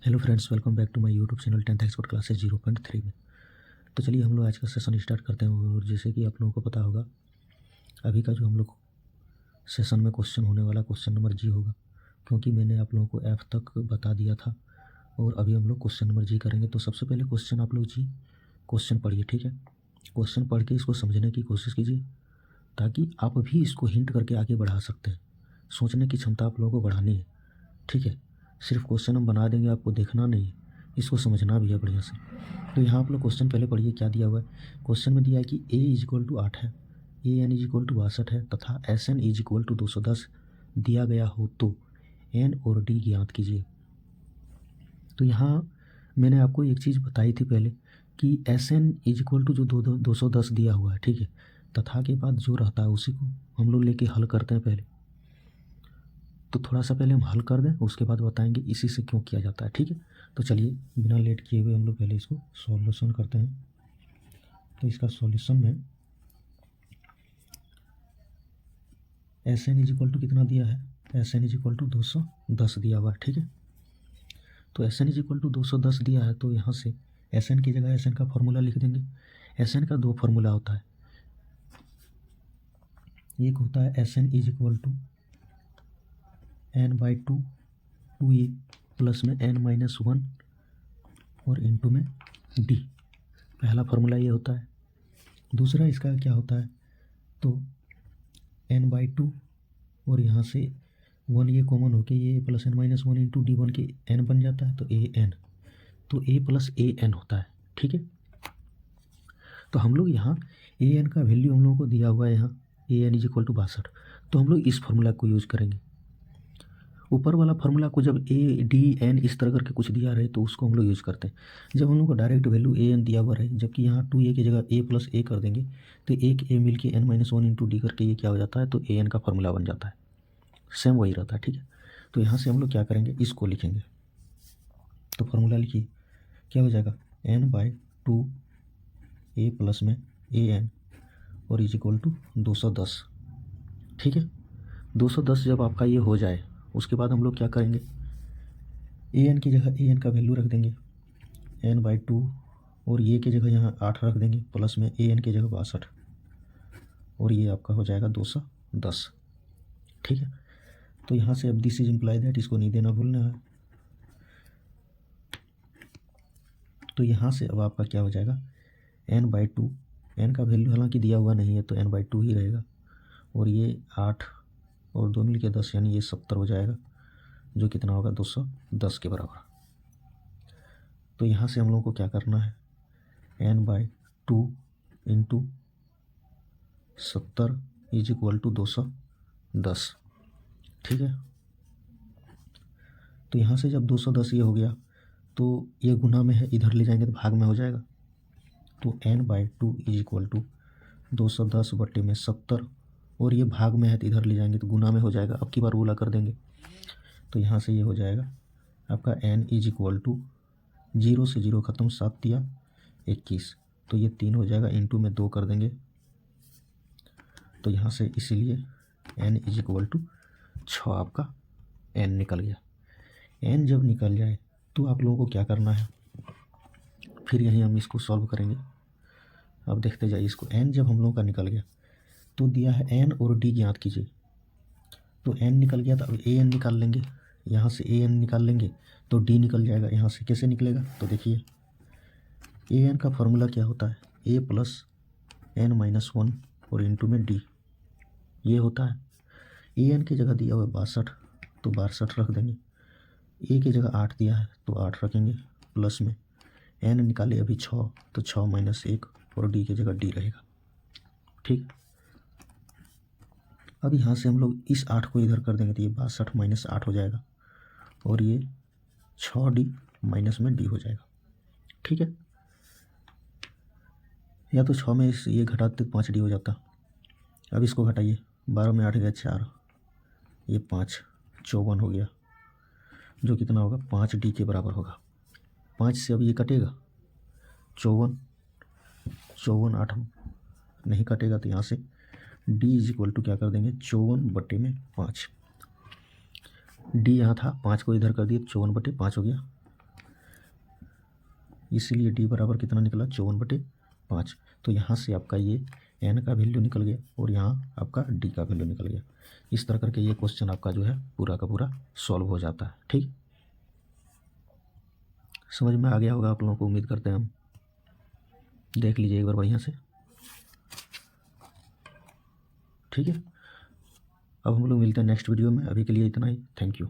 Hello friends, welcome back to my YouTube channel 10th expert classes 0.3 में। तो चलिए हम लोग आज का सेशन स्टार्ट करते हैं। और जैसे कि आप लोगों को पता होगा, अभी का जो हम लोग सेशन में क्वेश्चन होने वाला क्वेश्चन नंबर जी होगा, क्योंकि मैंने आप लोगों को एफ तक बता दिया था और अभी हम लोग क्वेश्चन नंबर जी करेंगे। तो सबसे पहले क्वेश्चन आप लोग जी क्वेश्चन पढ़िए, ठीक है। क्वेश्चन पढ़ के इसको समझने की कोशिश कीजिए ताकि आप भी इसको हिंट करके आगे बढ़ा सकते हैं। सोचने की क्षमता आप लोगों को बढ़ानी है, ठीक है। सिर्फ क्वेश्चन हम बना देंगे, आपको देखना नहीं है, इसको समझना भी है बढ़िया से। तो यहाँ आप लोग क्वेश्चन पहले पढ़िए क्या दिया हुआ है। क्वेश्चन में दिया है कि ए इज इक्वल टू 8 है, a n is equal to 62 है तथा s n is equal to 210 दिया गया हो तो एन और डी ज्ञात कीजिए। तो यहाँ मैंने आपको एक चीज़ बताई थी पहले कि s n is equal to जो 210 दिया हुआ है, ठीक है, तथा के बाद जो रहता है उसी को हम लोग लेके हल करते हैं पहले। तो थोड़ा सा पहले हम हल कर दें, उसके बाद बताएंगे इसी से क्यों किया जाता है, ठीक है। तो चलिए बिना लेट किए हुए हम लोग पहले इसको सॉल्यूशन करते हैं। तो इसका सॉल्यूशन में s n is equal to कितना दिया है, s n is equal to 210 दिया हुआ है, ठीक है। तो s n is equal to 210 दिया है, तो यहाँ से एस एन की जगह एस एन का फॉर्मूला लिख देंगे। एस एन का दो फॉर्मूला होता है, एक होता है s n is equal to n/2 2a plus में n-1 और इंटू में d। पहला फार्मूला ये होता है। दूसरा इसका क्या होता है, तो n/2 और यहाँ से 1 ये कॉमन होके ये प्लस n-1 इंटू डी बन के n बन जाता है, तो an, तो a प्लस an होता है, ठीक है। तो हम लोग यहाँ an का वैल्यू हम लोगों को दिया हुआ है, यहाँ an इज इक्वल टू 62, तो हम लोग इस फार्मूला को यूज़ करेंगे। ऊपर वाला फार्मूला को जब ए डी एन इस तरह करके कुछ दिया रहे तो उसको हम लोग यूज़ करते हैं। जब हम लोग को डायरेक्ट वैल्यू ए एन दिया हुआ रहे, जबकि यहाँ 2a की जगह a प्लस a कर देंगे, तो एक a मिल के n-1 इंटू डी करके ये क्या हो जाता है, तो ए एन का फार्मूला बन जाता है। सेम वही रहता है, ठीक है। तो यहाँ से हम लोग क्या करेंगे, इसको लिखेंगे। तो फार्मूला लिखिए, क्या हो जाएगा, n/2 a प्लस में ए एन और इज इक्वल टू 210, ठीक है। 210 जब आपका ये हो जाए, उसके बाद हम लोग क्या करेंगे, ए एन की जगह ए एन का वैल्यू रख देंगे n/2 और ये की जगह यहाँ 8 रख देंगे, प्लस में ए एन की जगह 62 और ये आपका हो जाएगा 210, ठीक है। तो यहाँ से अब दिस इज इम्प्लाई दैट, इसको नहीं देना भूलना है। तो यहाँ से अब आपका क्या हो जाएगा, n/2, n का वैल्यू हालांकि दिया हुआ नहीं है तो n/2 ही रहेगा, और ये 8 और 2 मिल के 10 यानी ये 70 हो जाएगा, जो कितना होगा 210 के बराबर। तो यहाँ से हम लोगों को क्या करना है, n/2 into 70 is equal to 210, ठीक है। तो यहाँ से जब 210 ये हो गया तो ये गुना में है, इधर ले जाएंगे तो भाग में हो जाएगा। तो n/2 इज इक्वल टू 210 बट्टे में 70, और ये भाग में है तो इधर ले जाएंगे तो गुना में हो जाएगा। अब की बार गुना कर देंगे तो यहाँ से ये हो जाएगा आपका n इज इक्वल टू 0 से 0 खत्म, 7 या 21, तो ये 3 हो जाएगा, इंटू में 2 कर देंगे। तो यहाँ से इसीलिए n इज इक्वल टू 6 आपका n निकल गया। n जब निकल जाए तो आप लोगों को क्या करना है, फिर यहीं हम इसको सॉल्व करेंगे। अब देखते जाइए इसको, n जब हम लोगों का निकल गया तो दिया है n और d ज्ञात कीजिए। तो n निकल गया तो अब a n निकाल लेंगे, यहाँ से a n निकाल लेंगे तो d निकल जाएगा। यहाँ से कैसे निकलेगा, तो देखिए a n का फॉर्मूला क्या होता है, a प्लस n-1 और इंटू में d, ये होता है। a n की जगह दिया हुआ है 62, तो 62 रख देंगे। a की जगह 8 दिया है तो 8 रखेंगे, प्लस में n निकाले अभी 6, तो 6 - 1 और d की जगह d रहेगा, ठीक। अब यहाँ से हम लोग इस 8 को इधर कर देंगे तो ये 62 - 8 हो जाएगा, और ये 6d माइनस में d हो जाएगा, ठीक है। या तो 6 में इस ये घटाते तो 5d हो जाता। अब इसको घटाइए, 12 में 8 गया 4, ये 5, 54 हो गया, जो कितना होगा 5d के बराबर होगा। 5 से अब ये कटेगा 54, 8 नहीं कटेगा, तो यहाँ से d इज इक्वल टू क्या कर देंगे, 54/5। d यहाँ था, 5 को इधर कर दिए तो 54/5 हो गया, इसीलिए डी बराबर कितना निकला 54/5। तो यहाँ से आपका ये एन का वैल्यू निकल गया और यहाँ आपका डी का वैल्यू निकल गया। इस तरह करके ये क्वेश्चन आपका जो है पूरा का पूरा सॉल्व हो जाता है। ठीक, समझ में आ गया होगा आप लोगों को, उम्मीद करते हैं हम। देख लीजिए एक बार बढ़िया से। ठीक है, अब हम लोग मिलते हैं नेक्स्ट वीडियो में। अभी के लिए इतना ही। Thank you.